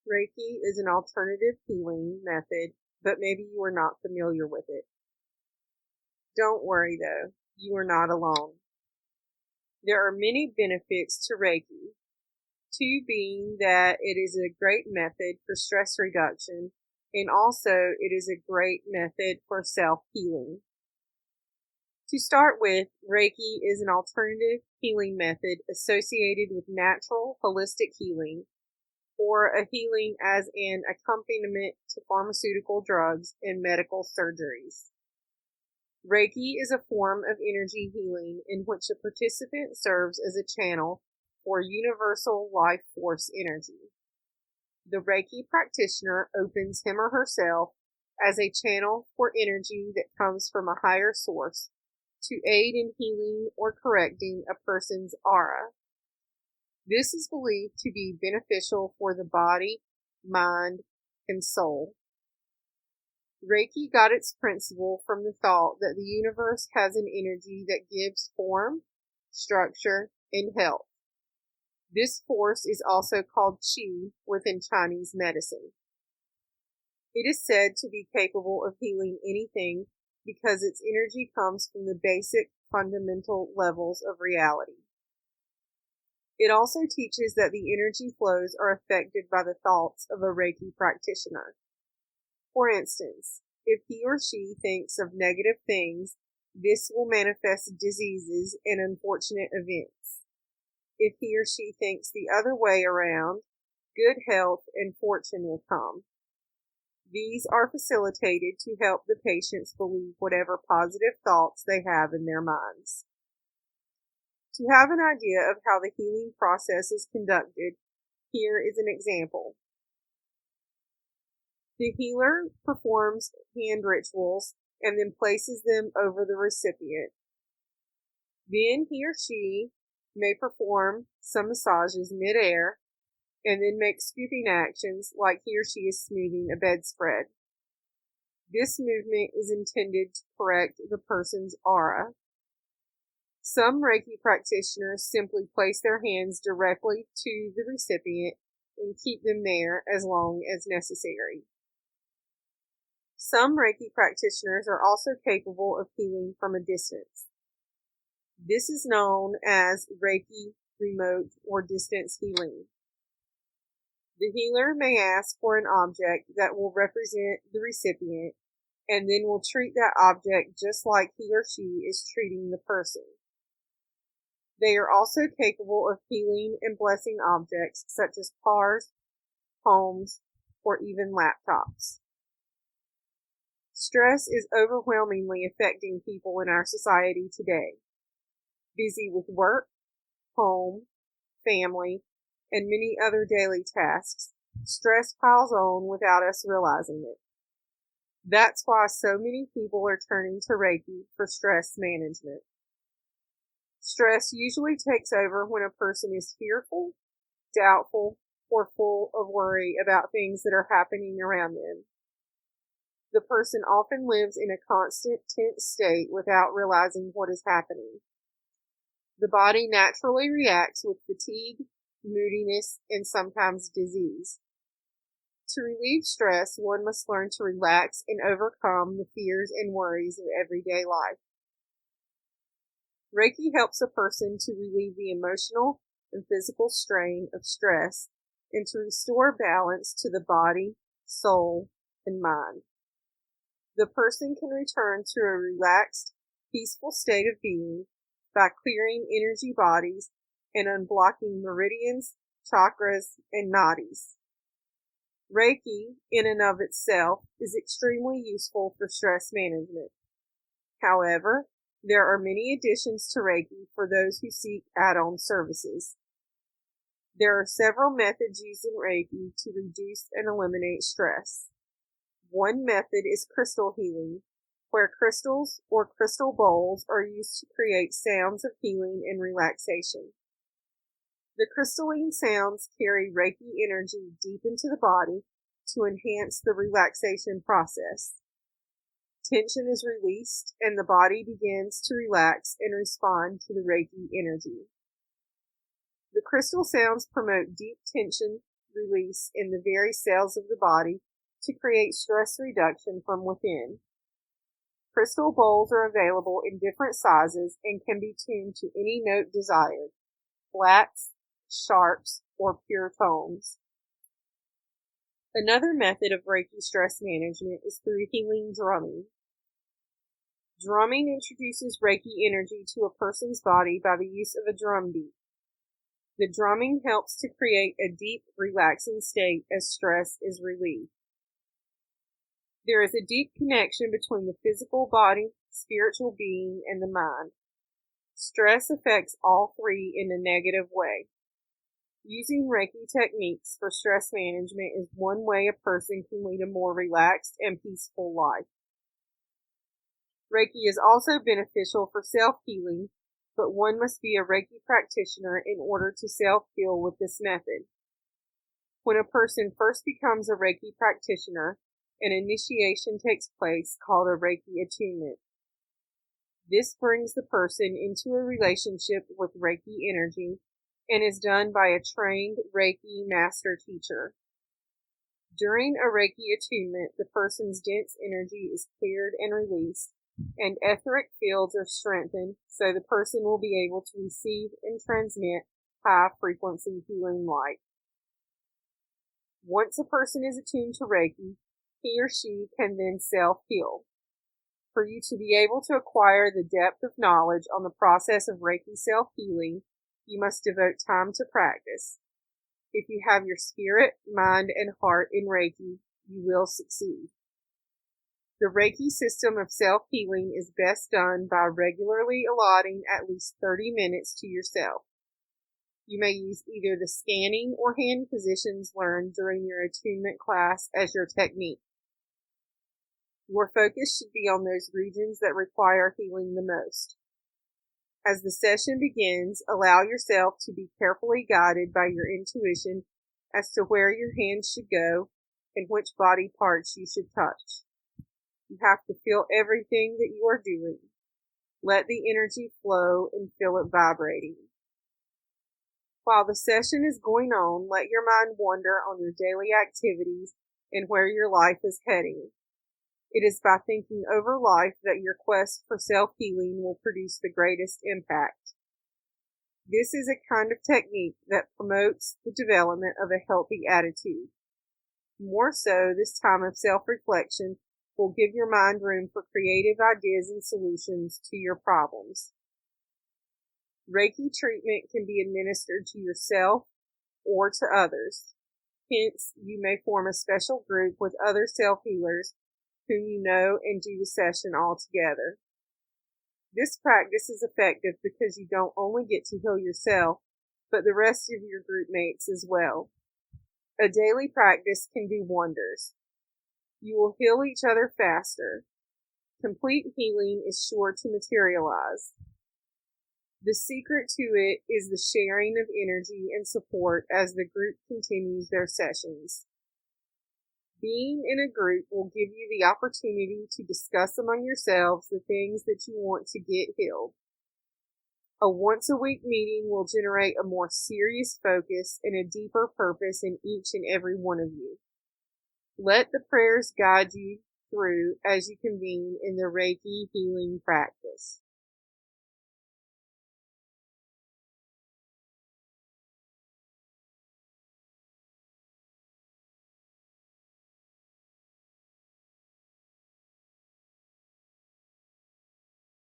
Reiki is an alternative healing method, but maybe you are not familiar with it. Don't worry though, you are not alone. There are many benefits to Reiki, two being that it is a great method for stress reduction, and also it is a great method for self-healing. To start with, Reiki is an alternative healing method associated with natural holistic healing, or a healing as an accompaniment to pharmaceutical drugs and medical surgeries. Reiki is a form of energy healing in which a participant serves as a channel for universal life force energy. The Reiki practitioner opens him or herself as a channel for energy that comes from a higher source to aid in healing or correcting a person's aura. This is believed to be beneficial for the body, mind, and soul. Reiki got its principle from the thought that the universe has an energy that gives form, structure, and health. This force is also called qi within Chinese medicine. It is said to be capable of healing anything because its energy comes from the basic fundamental levels of reality. It also teaches that the energy flows are affected by the thoughts of a Reiki practitioner. For instance, if he or she thinks of negative things, this will manifest diseases and unfortunate events. If he or she thinks the other way around, good health and fortune will come. These are facilitated to help the patients believe whatever positive thoughts they have in their minds. To have an idea of how the healing process is conducted, here is an example. The healer performs hand rituals and then places them over the recipient. Then he or she may perform some massages mid-air and then make scooping actions like he or she is smoothing a bedspread. This movement is intended to correct the person's aura. Some Reiki practitioners simply place their hands directly to the recipient and keep them there as long as necessary. Some Reiki practitioners are also capable of healing from a distance. This is known as Reiki remote or distance healing. The healer may ask for an object that will represent the recipient and then will treat that object just like he or she is treating the person. They are also capable of healing and blessing objects such as cars, homes, or even laptops. Stress is overwhelmingly affecting people in our society today. Busy with work, home, family, and many other daily tasks, stress piles on without us realizing it. That's why so many people are turning to Reiki for stress management. Stress usually takes over when a person is fearful, doubtful, or full of worry about things that are happening around them. The person often lives in a constant tense state without realizing what is happening. The body naturally reacts with fatigue, moodiness, and sometimes disease. To relieve stress, one must learn to relax and overcome the fears and worries of everyday life. Reiki helps a person to relieve the emotional and physical strain of stress and to restore balance to the body, soul, and mind. The person can return to a relaxed, peaceful state of being by clearing energy bodies and unblocking meridians, chakras, and nadis. Reiki, in and of itself, is extremely useful for stress management. However, there are many additions to Reiki for those who seek add-on services. There are several methods used in Reiki to reduce and eliminate stress. One method is crystal healing, where crystals or crystal bowls are used to create sounds of healing and relaxation. The crystalline sounds carry Reiki energy deep into the body to enhance the relaxation process. Tension is released and the body begins to relax and respond to the Reiki energy. The crystal sounds promote deep tension release in the very cells of the body to create stress reduction from within. Crystal bowls are available in different sizes and can be tuned to any note desired, flats, sharps, or pure tones. Another method of Reiki stress management is through healing drumming. Drumming introduces Reiki energy to a person's body by the use of a drum beat. The drumming helps to create a deep, relaxing state as stress is relieved. There is a deep connection between the physical body, spiritual being, and the mind. Stress affects all three in a negative way. Using Reiki techniques for stress management is one way a person can lead a more relaxed and peaceful life. Reiki is also beneficial for self-healing, but one must be a Reiki practitioner in order to self-heal with this method. When a person first becomes a Reiki practitioner, an initiation takes place called a Reiki attunement. This brings the person into a relationship with Reiki energy and is done by a trained Reiki master teacher. During a Reiki attunement, the person's dense energy is cleared and released, and etheric fields are strengthened so the person will be able to receive and transmit high-frequency healing light. Once a person is attuned to Reiki, he or she can then self-heal. For you to be able to acquire the depth of knowledge on the process of Reiki self-healing, you must devote time to practice. If you have your spirit, mind, and heart in Reiki, you will succeed. The Reiki system of self-healing is best done by regularly allotting at least 30 minutes to yourself. You may use either the scanning or hand positions learned during your attunement class as your technique. Your focus should be on those regions that require healing the most. As the session begins, allow yourself to be carefully guided by your intuition as to where your hands should go and which body parts you should touch. You have to feel everything that you are doing. Let the energy flow and feel it vibrating. While the session is going on, let your mind wander on your daily activities and where your life is heading. It is by thinking over life that your quest for self-healing will produce the greatest impact. This is a kind of technique that promotes the development of a healthy attitude. More so, this time of self-reflection will give your mind room for creative ideas and solutions to your problems. Reiki treatment can be administered to yourself or to others. Hence, you may form a special group with other self-healers whom you know and do the session all together. This practice is effective because you don't only get to heal yourself, but the rest of your group mates as well. A daily practice can do wonders. You will heal each other faster. Complete healing is sure to materialize. The secret to it is the sharing of energy and support as the group continues their sessions. Being in a group will give you the opportunity to discuss among yourselves the things that you want to get healed. A once-a-week meeting will generate a more serious focus and a deeper purpose in each and every one of you. Let the prayers guide you through as you convene in the Reiki healing practice.